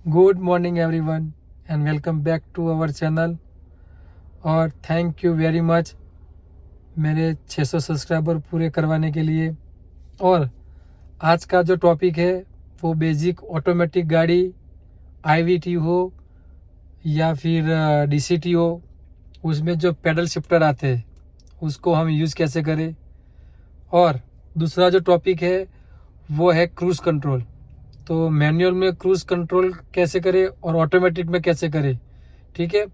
Good morning everyone and welcome back to our channel. और thank you very much मेरे 600 subscriber पूरे करवाने के लिए। और आज का जो टॉपिक है वो बेसिक ऑटोमेटिक गाड़ी आईवीटी हो या फिर डीसीटी हो, उसमें जो पैडल शिफ्टर आते हैं उसको हम यूज़ कैसे करें। और दूसरा जो टॉपिक है वो है क्रूज़ कंट्रोल। तो मैनुअल में क्रूज़ कंट्रोल कैसे करें और ऑटोमेटिक में कैसे करें, ठीक है।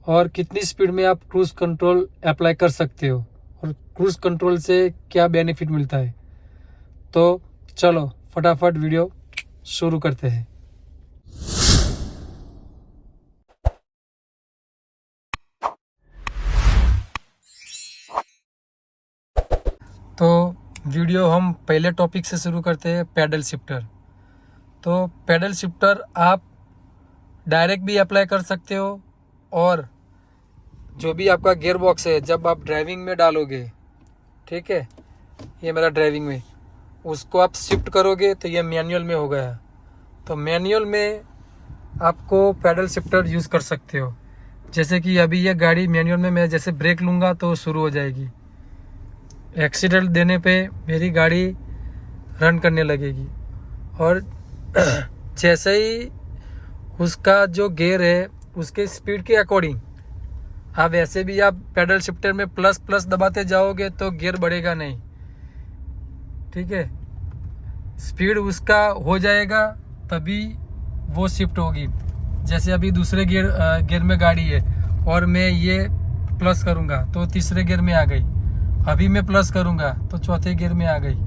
और कितनी स्पीड में आप क्रूज़ कंट्रोल अप्लाई कर सकते हो और क्रूज़ कंट्रोल से क्या बेनिफिट मिलता है। तो चलो फटाफट वीडियो शुरू करते हैं। तो वीडियो हम पहले टॉपिक से शुरू करते हैं, पैडल शिफ्टर। तो पैडल शिफ्टर आप डायरेक्ट भी अप्लाई कर सकते हो और जो भी आपका गियर बॉक्स है जब आप ड्राइविंग में डालोगे, ठीक है, ये मेरा ड्राइविंग में, उसको आप शिफ्ट करोगे तो ये मैनुअल में हो गया। तो मैनुअल में आपको पैडल शिफ्टर यूज़ कर सकते हो। जैसे कि अभी ये गाड़ी मैनुअल में मैं जैसे ब्रेक लूँगा तो शुरू हो जाएगी। एक्सीडेंट देने पे मेरी गाड़ी रन करने लगेगी। और जैसे ही उसका जो गियर है उसके स्पीड के अकॉर्डिंग आप वैसे भी आप पैडल शिफ्टर में प्लस प्लस दबाते जाओगे तो गियर बढ़ेगा नहीं, ठीक है। स्पीड उसका हो जाएगा तभी वो शिफ्ट होगी। जैसे अभी दूसरे गियर में गाड़ी है और मैं ये प्लस करूँगा तो तीसरे गियर में आ गई, अभी मैं प्लस करूँगा तो चौथे गियर में आ गई।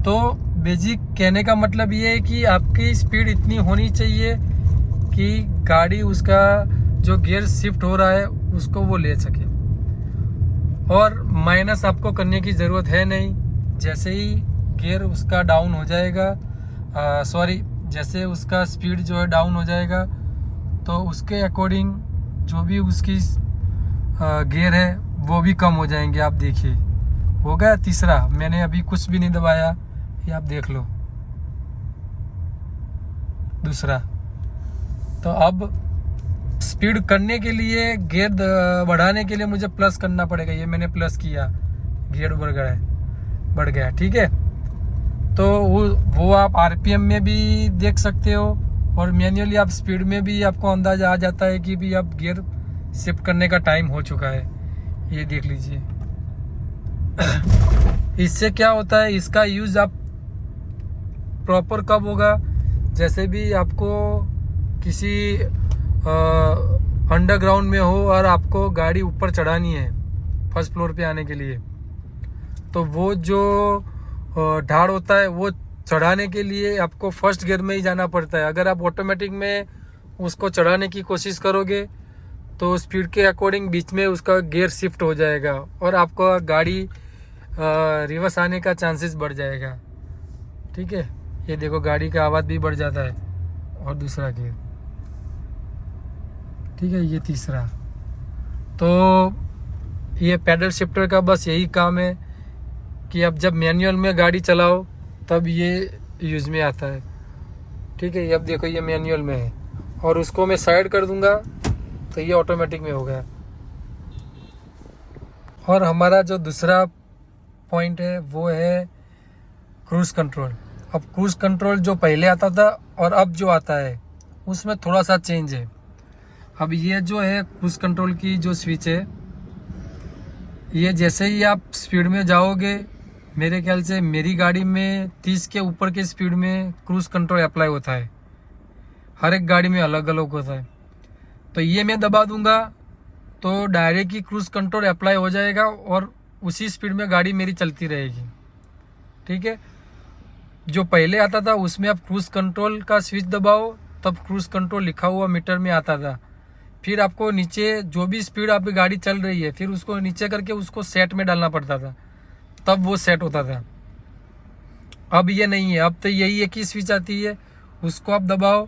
तो बेसिक कहने का मतलब ये है कि आपकी स्पीड इतनी होनी चाहिए कि गाड़ी उसका जो गियर शिफ्ट हो रहा है उसको वो ले सके। और माइनस आपको करने की ज़रूरत है नहीं। जैसे ही गियर उसका डाउन हो जाएगा, जैसे उसका स्पीड जो है डाउन हो जाएगा तो उसके अकॉर्डिंग जो भी उसकी गियर है वो भी कम हो जाएंगे। आप देखिए हो गया तीसरा, मैंने अभी कुछ भी नहीं दबाया, ये आप देख लो दूसरा। तो अब स्पीड करने के लिए गियर बढ़ाने के लिए मुझे प्लस करना पड़ेगा। ये मैंने प्लस किया, गियर बढ़ गया, ठीक है। तो वो आप आरपीएम में भी देख सकते हो और मैन्युअली आप स्पीड में भी आपको अंदाजा आ जाता है कि भी अब गियर शिफ्ट करने का टाइम हो चुका है। ये देख लीजिए। इससे क्या होता है, इसका यूज़ आप प्रॉपर कब होगा, जैसे भी आपको किसी अंडरग्राउंड में हो और आपको गाड़ी ऊपर चढ़ानी है फर्स्ट फ्लोर पे आने के लिए, तो वो जो ढाल होता है वो चढ़ाने के लिए आपको फर्स्ट गियर में ही जाना पड़ता है। अगर आप ऑटोमेटिक में उसको चढ़ाने की कोशिश करोगे तो स्पीड के अकॉर्डिंग बीच में उसका गियर शिफ्ट हो जाएगा और आपको गाड़ी रिवर्स आने का चांसेस बढ़ जाएगा, ठीक है। ये देखो गाड़ी का आवाज़ भी बढ़ जाता है। और दूसरा गियर, ठीक है, ये तीसरा। तो ये पैडल शिफ्टर का बस यही काम है कि अब जब मैनुअल में गाड़ी चलाओ तब ये यूज़ में आता है, ठीक है। ये अब देखो ये मैनुअल में है और उसको मैं साइड कर दूंगा तो ये ऑटोमेटिक में हो गया। और हमारा जो दूसरा पॉइंट है वो है क्रूज़ कंट्रोल। अब क्रूज़ कंट्रोल जो पहले आता था और अब जो आता है उसमें थोड़ा सा चेंज है। अब ये जो है क्रूज़ कंट्रोल की जो स्विच है, ये जैसे ही आप स्पीड में जाओगे, मेरे ख्याल से मेरी गाड़ी में 30 के ऊपर के स्पीड में क्रूज़ कंट्रोल अप्लाई होता है। हर एक गाड़ी में अलग अलग होता है। तो ये मैं दबा दूंगा तो डायरेक्ट ही क्रूज़ कंट्रोल अप्लाई हो जाएगा और उसी स्पीड में गाड़ी मेरी चलती रहेगी, ठीक है। जो पहले आता था उसमें आप क्रूज़ कंट्रोल का स्विच दबाओ तब क्रूज़ कंट्रोल लिखा हुआ मीटर में आता था। फिर आपको नीचे जो भी स्पीड आपकी गाड़ी चल रही है फिर उसको नीचे करके उसको सेट में डालना पड़ता था, तब वो सेट होता था। अब ये नहीं है, अब तो यही एक ही स्विच आती है, उसको आप दबाओ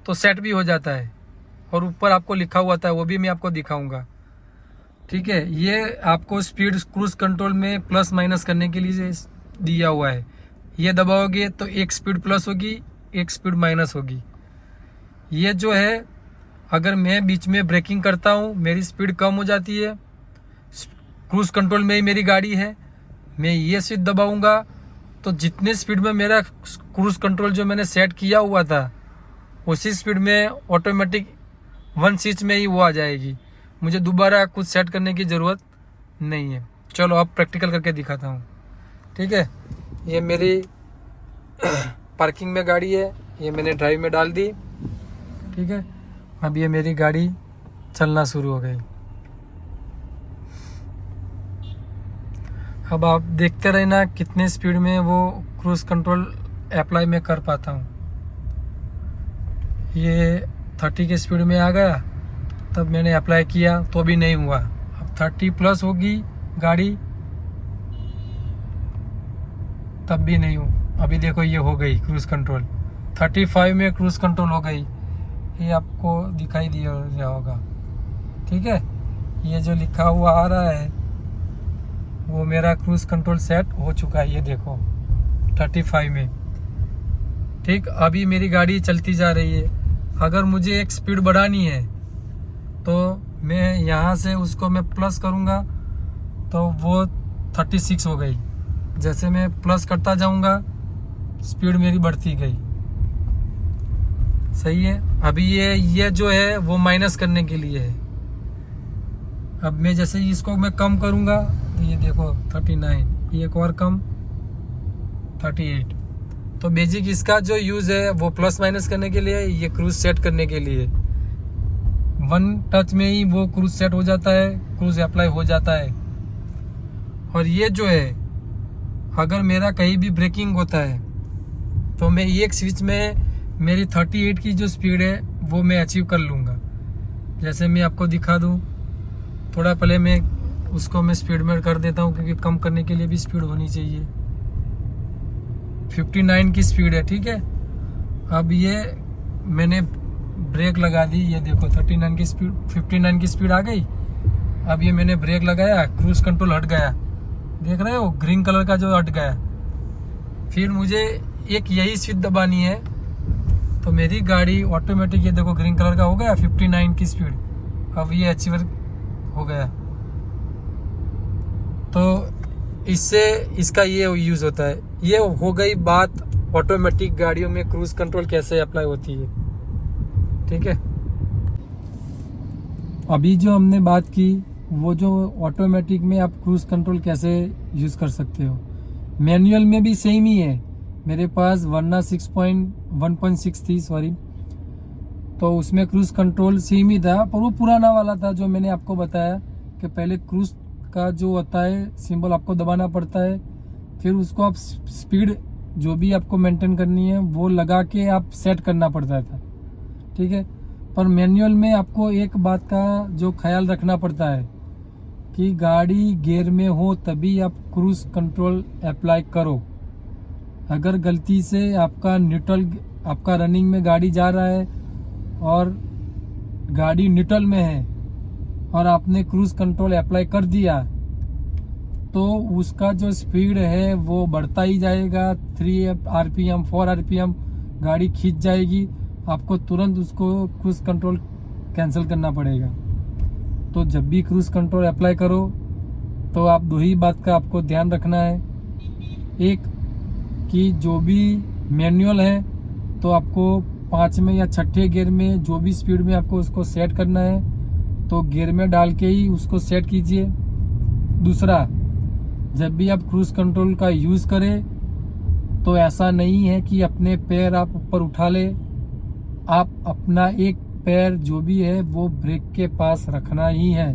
तो सेट भी हो जाता है और ऊपर आपको लिखा हुआ था, वो भी मैं आपको दिखाऊंगा, ठीक है। ये आपको स्पीड क्रूज़ कंट्रोल में प्लस माइनस करने के लिए दिया हुआ है। ये दबाओगे तो एक स्पीड प्लस होगी, एक स्पीड माइनस होगी। ये जो है, अगर मैं बीच में ब्रेकिंग करता हूँ, मेरी स्पीड कम हो जाती है, क्रूज़ कंट्रोल में ही मेरी गाड़ी है, मैं ये स्विच दबाऊंगा तो जितनी स्पीड में मेरा क्रूज़ कंट्रोल जो मैंने सेट किया हुआ था उसी स्पीड में ऑटोमेटिक 1 स्विच में ही वो आ जाएगी। मुझे दोबारा कुछ सेट करने की ज़रूरत नहीं है। चलो अब प्रैक्टिकल करके दिखाता हूँ। ठीक है, ये मेरी पार्किंग में गाड़ी है, ये मैंने ड्राइव में डाल दी। ठीक है, अब ये मेरी गाड़ी चलना शुरू हो गई। अब आप देखते रहना कितने स्पीड में वो क्रूज़ कंट्रोल अप्लाई मैं कर पाता हूँ। ये 30 के स्पीड में आ गया, तब मैंने अप्लाई किया तो भी नहीं हुआ। अब 30 प्लस होगी गाड़ी, तब भी नहीं हो। अभी देखो ये हो गई क्रूज़ कंट्रोल, 35 में क्रूज़ कंट्रोल हो गई। ये आपको दिखाई दिया होगा। ठीक है, ये जो लिखा हुआ आ रहा है वो मेरा क्रूज़ कंट्रोल सेट हो चुका है। ये देखो 35 में। ठीक, अभी मेरी गाड़ी चलती जा रही है। अगर मुझे एक स्पीड बढ़ानी है तो मैं यहाँ से उसको मैं प्लस करूँगा तो वो 36 हो गई। जैसे मैं प्लस करता जाऊँगा स्पीड मेरी बढ़ती गई। सही है। अभी ये जो है वो माइनस करने के लिए है। अब मैं जैसे इसको मैं कम करूँगा तो ये देखो 39, ये एक और कम 38। तो बेसिक इसका जो यूज़ है वो प्लस माइनस करने के लिए, ये क्रूज़ सेट करने के लिए। 1 टच में ही वो क्रूज़ सेट हो जाता है, क्रूज़ अप्लाई हो जाता है। और ये जो है, अगर मेरा कहीं भी ब्रेकिंग होता है तो मैं एक स्विच में मेरी 38 की जो स्पीड है वो मैं अचीव कर लूँगा। जैसे मैं आपको दिखा दूँ, थोड़ा पहले मैं उसको मैं स्पीड में कर देता हूँ क्योंकि कम करने के लिए भी स्पीड होनी चाहिए। 59 की स्पीड है। ठीक है, अब ये मैंने ब्रेक लगा दी, ये देखो 39 की स्पीड, 59 की स्पीड आ गई। अब ये मैंने ब्रेक लगाया, क्रूज़ कंट्रोल हट गया। देख रहे हो ग्रीन कलर का जो हट गया। फिर मुझे एक यही स्विच दबानी है तो मेरी गाड़ी ऑटोमेटिक, ये देखो ग्रीन कलर का हो गया 59 की स्पीड। अब ये अचीवर हो गया। तो इससे इसका ये यूज़ होता है। ये हो गई बात ऑटोमेटिक गाड़ियों में क्रूज़ कंट्रोल कैसे अप्लाई होती है। ठीक है, अभी जो हमने बात की वो जो ऑटोमेटिक में आप क्रूज़ कंट्रोल कैसे यूज़ कर सकते हो। मैनुअल में भी सेम ही है। मेरे पास वरना 1.6 थी, सॉरी, तो उसमें क्रूज़ कंट्रोल सेम ही था, पर वो पुराना वाला था जो मैंने आपको बताया कि पहले क्रूज़ का जो होता है सिंबल आपको दबाना पड़ता है, फिर उसको आप स्पीड जो भी आपको मेंटेन करनी है वो लगा के आप सेट करना पड़ता था। ठीक है, पर मैनुअल में आपको एक बात का जो ख्याल रखना पड़ता है कि गाड़ी गियर में हो तभी आप क्रूज़ कंट्रोल अप्लाई करो। अगर गलती से आपका न्यूट्रल, आपका रनिंग में गाड़ी जा रहा है और गाड़ी न्यूट्रल में है और आपने क्रूज़ कंट्रोल अप्लाई कर दिया तो उसका जो स्पीड है वो बढ़ता ही जाएगा। 3 RPM 4 RPM गाड़ी खींच जाएगी, आपको तुरंत उसको क्रूज़ कंट्रोल कैंसिल करना पड़ेगा। तो जब भी क्रूज़ कंट्रोल अप्लाई करो तो आप 2 ही बात का आपको ध्यान रखना है। एक कि जो भी मैनुअल है तो आपको 5वें या 6ठे गियर में जो भी स्पीड में आपको उसको सेट करना है तो गियर में डाल के ही उसको सेट कीजिए। दूसरा, जब भी आप क्रूज़ कंट्रोल का यूज़ करें तो ऐसा नहीं है कि अपने पैर आप ऊपर उठा ले। आप अपना एक पैर जो भी है वो ब्रेक के पास रखना ही है।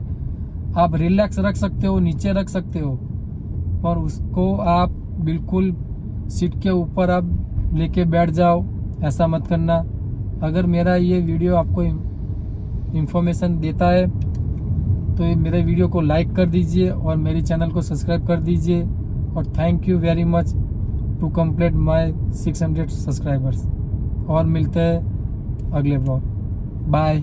आप रिलैक्स रख सकते हो, नीचे रख सकते हो, पर उसको आप बिल्कुल सीट के ऊपर आप लेके बैठ जाओ, ऐसा मत करना। अगर मेरा ये वीडियो आपको इंफॉर्मेशन देता है तो मेरे वीडियो को लाइक कर दीजिए और मेरे चैनल को सब्सक्राइब कर दीजिए। और thank you very much to complete my 600 subscribers. और मिलते हैं अगले ब्लॉग। बाय।